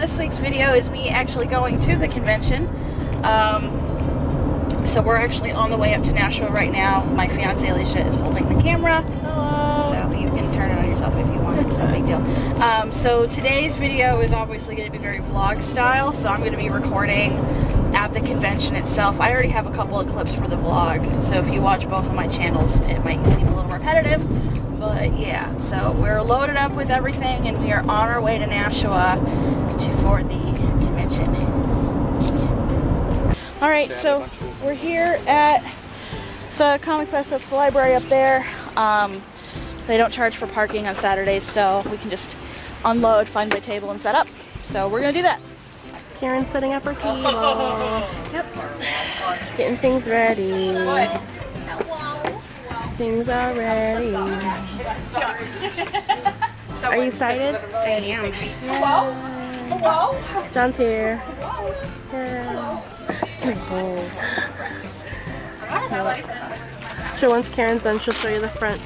this week's video is me actually going to the convention. So we're actually on the way up to Nashville right now. My fiance Alicia is holding the camera. Hello. So you can turn it on yourself if you want. It's no big deal. So today's video is obviously going to be very vlog style. So I'm going to be recording at the convention itself. I already have a couple of clips for the vlog. So if you watch both of my channels, it might seem a little repetitive. But yeah, so we're loaded up with everything and we are on our way to Nashua for the convention. Alright, so we're here at the Comic Fest at the library up there. They don't charge for parking on Saturdays, so we can just unload, find my table, and set up. So we're gonna do that. Karen's setting up her table. Yep. Getting things ready. Things are ready. Are you excited? I am. Hello? John's here. Yeah. So once Karen's done, she'll show you the front.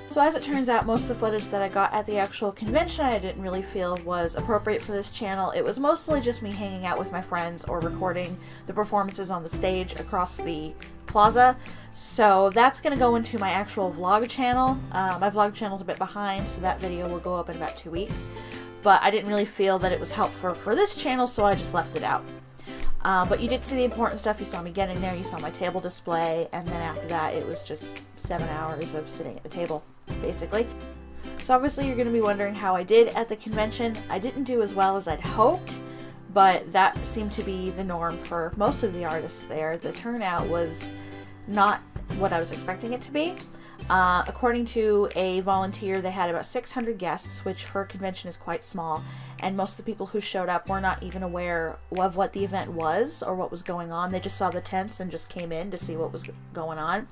So as it turns out, most of the footage that I got at the actual convention I didn't really feel was appropriate for this channel. It was mostly just me hanging out with my friends or recording the performances on the stage across the plaza. So that's going to go into my actual vlog channel. My vlog channel's a bit behind, so that video will go up in about 2 weeks. But I didn't really feel that it was helpful for this channel, so I just left it out. But you did see the important stuff. You saw me getting there, you saw my table display, and then after that it was just 7 hours of sitting at the table, basically. So obviously you're going to be wondering how I did at the convention. I didn't do as well as I'd hoped, but that seemed to be the norm for most of the artists there. The turnout was not what I was expecting it to be. According to a volunteer, they had about 600 guests, which for a convention is quite small, and most of the people who showed up were not even aware of what the event was or what was going on. They just saw the tents and just came in to see what was going on.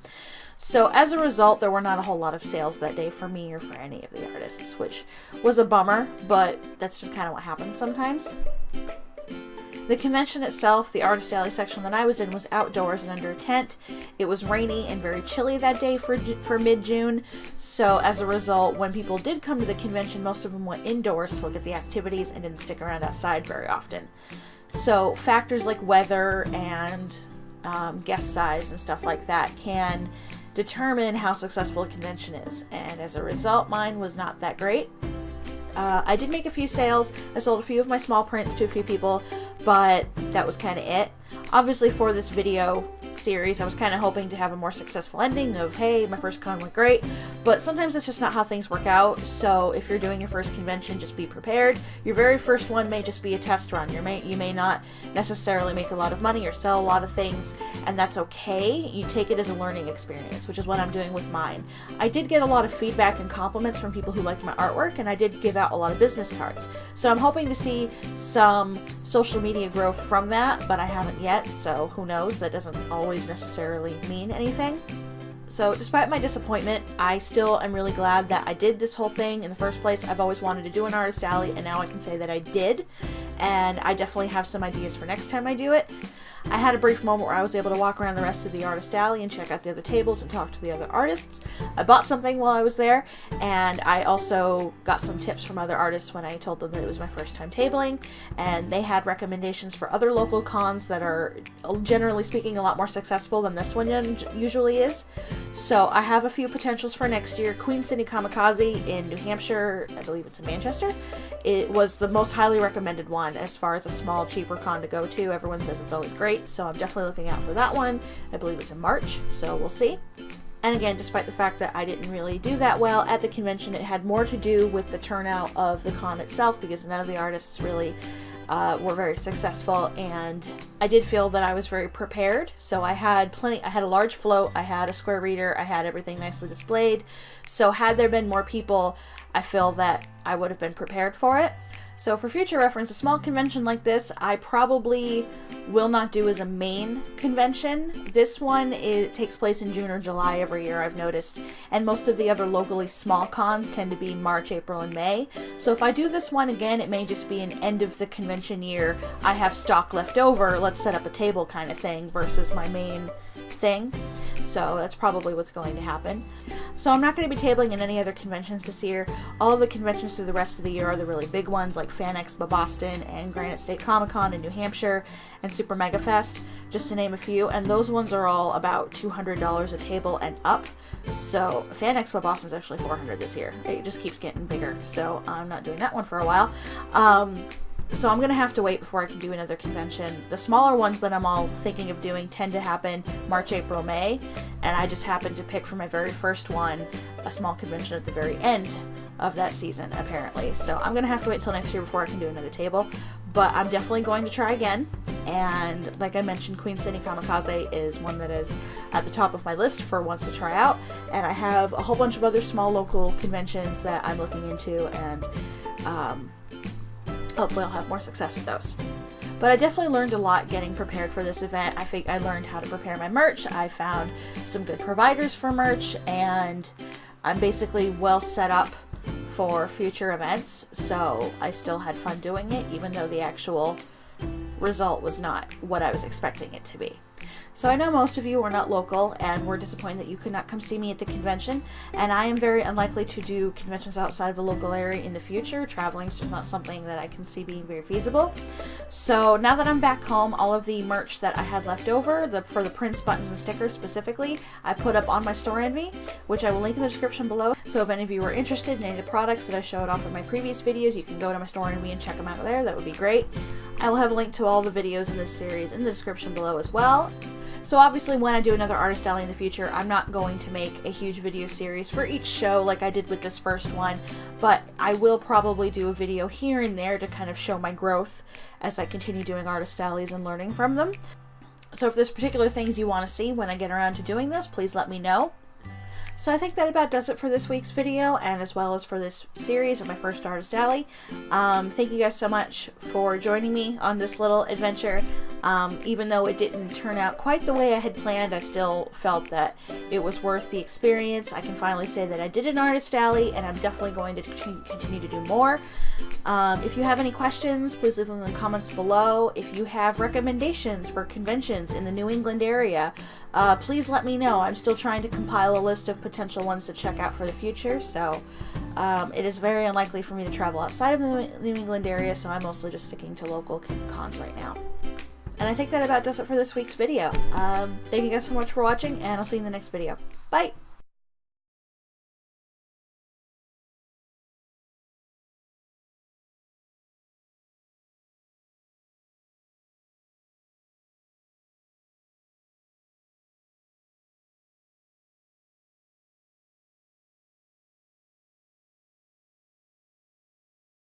So as a result, there were not a whole lot of sales that day for me or for any of the artists, which was a bummer, but that's just kind of what happens sometimes. The convention itself, the Artist Alley section that I was in, was outdoors and under a tent. It was rainy and very chilly that day for mid-June, so as a result, when people did come to the convention, most of them went indoors to look at the activities and didn't stick around outside very often. So factors like weather and guest size and stuff like that can determine how successful a convention is, and as a result, mine was not that great. I did make a few sales. I sold a few of my small prints to a few people, but that was kind of it. Obviously for this video series, I was kind of hoping to have a more successful ending of, hey, my first con went great, but sometimes that's just not how things work out. So if you're doing your first convention, just be prepared. Your very first one may just be a test run. You may not necessarily make a lot of money or sell a lot of things, and that's okay. You take it as a learning experience, which is what I'm doing with mine. I did get a lot of feedback and compliments from people who liked my artwork, and I did give out a lot of business cards. So I'm hoping to see some social media growth from that, but I haven't yet, so who knows? That doesn't always necessarily mean anything. So despite my disappointment, I still am really glad that I did this whole thing in the first place. I've always wanted to do an artist alley, and now I can say that I did, and I definitely have some ideas for next time I do it. I had a brief moment where I was able to walk around the rest of the artist alley and check out the other tables and talk to the other artists. I bought something while I was there, and I also got some tips from other artists when I told them that it was my first time tabling, and they had recommendations for other local cons that are, generally speaking, a lot more successful than this one usually is. So I have a few potentials for next year. Queen City Kamikaze in New Hampshire, I believe it's in Manchester. It was the most highly recommended one as far as a small, cheaper con to go to. Everyone says it's always great, so I'm definitely looking out for that one. I believe it's in March, so we'll see. And again, despite the fact that I didn't really do that well at the convention, it had more to do with the turnout of the con itself, because none of the artists really were very successful, and I did feel that I was very prepared. So I had a large float, I had a square reader, I had everything nicely displayed. So had there been more people, I feel that I would have been prepared for it. So for future reference, a small convention like this, I probably will not do as a main convention. This one, it takes place in June or July every year, I've noticed, and most of the other locally small cons tend to be March, April, and May. So if I do this one again, it may just be an end of the convention year, I have stock left over, let's set up a table kind of thing, versus my main thing. So that's probably what's going to happen. So I'm not going to be tabling in any other conventions this year. All of the conventions through the rest of the year are the really big ones like Fan Expo Boston and Granite State Comic Con in New Hampshire and Super Mega Fest, just to name a few, and those ones are all about $200 a table and up. So Fan Expo Boston is actually $400 this year. It just keeps getting bigger, so I'm not doing that one for a while. So I'm going to have to wait before I can do another convention. The smaller ones that I'm all thinking of doing tend to happen March, April, May, and I just happened to pick for my very first one a small convention at the very end of that season, apparently. So I'm going to have to wait till next year before I can do another table, but I'm definitely going to try again. And like I mentioned, Queen City Kamikaze is one that is at the top of my list for ones to try out, and I have a whole bunch of other small local conventions that I'm looking into, and hopefully I'll have more success with those. But I definitely learned a lot getting prepared for this event. I think I learned how to prepare my merch. I found some good providers for merch, and I'm basically well set up for future events. So I still had fun doing it, even though the actual result was not what I was expecting it to be. So I know most of you are not local and were disappointed that you could not come see me at the convention, and I am very unlikely to do conventions outside of the local area in the future. Traveling is just not something that I can see being very feasible. So now that I'm back home, all of the merch that I had left over, for the prints, buttons, and stickers specifically, I put up on my STORENVY, which I will link in the description below. So if any of you are interested in any of the products that I showed off in my previous videos, you can go to my STORENVY and check them out there. That would be great. I will have a link to all the videos in this series in the description below as well. So obviously when I do another artist alley in the future, I'm not going to make a huge video series for each show like I did with this first one, but I will probably do a video here and there to kind of show my growth as I continue doing artist alleys and learning from them. So if there's particular things you want to see when I get around to doing this, please let me know. So I think that about does it for this week's video, and as well as for this series of my first artist alley. Thank you guys so much for joining me on this little adventure. Even though it didn't turn out quite the way I had planned, I still felt that it was worth the experience. I can finally say that I did an artist alley, and I'm definitely going to continue to do more. If you have any questions, please leave them in the comments below. If you have recommendations for conventions in the New England area, please let me know. I'm still trying to compile a list of potential ones to check out for the future, so it is very unlikely for me to travel outside of the New England area, so I'm mostly just sticking to local cons right now. And I think that about does it for this week's video. Thank you guys so much for watching, and I'll see you in the next video. Bye!